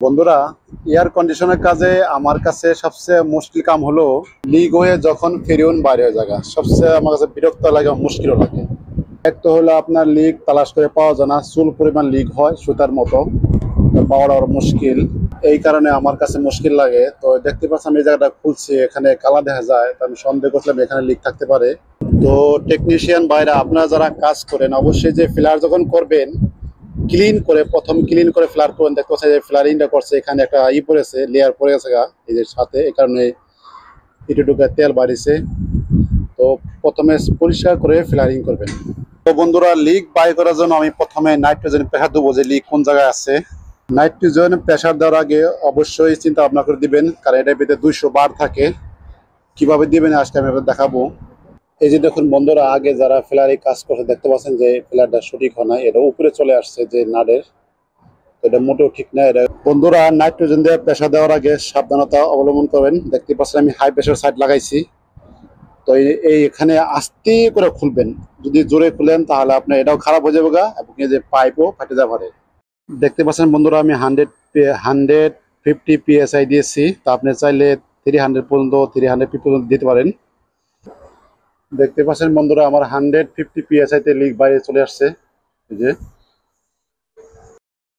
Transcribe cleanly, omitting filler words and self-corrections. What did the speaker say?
বন্ধুরা, এয়ার কন্ডিশনের কাজে আমার কাছে সবচেয়ে মুশকিল কাম হলো লিক হয়ে যখন ফেরিউন বাইরে হয়ে যাওয়া। সবচেয়ে আমার কাছে বিরক্ত লাগে, মুশকিলও লাগে। এক তো হলো আপনার লিক তালাশ করে পাওয়া যায় না, চুল পরিমাণ লিক হয় সুতার মতো, তো পাওয়াটা আরো মুশকিল। এই কারণে আমার কাছে মুশকিল লাগে। তো দেখতে পাচ্ছি আমি এই জায়গাটা খুলছি, এখানে কালা দেখা যায়, তো আমি সন্দেহ করছিলাম এখানে লিক থাকতে পারে। তো টেকনিশিয়ান ভাইরা, আপনারা যারা কাজ করেন অবশ্যই যে ফিলার যখন করবেন ক্লিন করে, প্রথম ক্লিন করে ফ্লার করবেন। দেখতে পাচ্ছেন যে ফ্লারিংটা করছে, এখানে একটা পড়েছে, লেয়ার পড়ে গেছে গা এই যে সাথে, এই কারণে এটুকু তেল বাড়িছে। তো প্রথমে পরিষ্কার করে ফ্লারিং করবেন। তো বন্ধুরা, লিক বাই করার জন্য আমি প্রথমে নাইট্রোজেন প্রেসার দেবো যে লিক কোন জায়গায় আছে। নাইট্রোজেন প্রেসার দেওয়ার আগে অবশ্যই চিন্তা ভাবনা করে দিবেন, কারণ এটার ভিতরে 200 বার থাকে। কিভাবে দিবেন আজকে আমি দেখাবো। এই যে দেখুন বন্ধুরা, আগে যারা ফ্লারি কাজ করছে দেখতে পাচ্ছেন যে ফ্লারটা সঠিক হয় না, এটা উপরে চলে আসছে যে নাটের, এটা মোটেও ঠিক না। এটা বন্ধুরা, নাইট্রোজেন দিয়ে প্রেসার দেওয়ার আগে সাবধানতা অবলম্বন করবেন। দেখতে পাচ্ছেন আমি হাই প্রেসার সাইড লাগাইছি। তো এই এখানে আস্তে করে খুলবেন। যদি জোরে খুলেন তাহলে আপনার এটাও খারাপ হয়ে যাবে গা, এবং এই যে পাইপও ফাটে যেতে পারে। দেখতে পাচ্ছেন বন্ধুরা, আমি 150 PSI দিয়েছি। তা আপনি চাইলে 300 পর্যন্ত, 350 পর্যন্ত দিতে পারেন। দেখতে পাচ্ছেন বন্ধুরা, আমার 150 PSI তে লিক বাইরে চলে আসছে। এই যে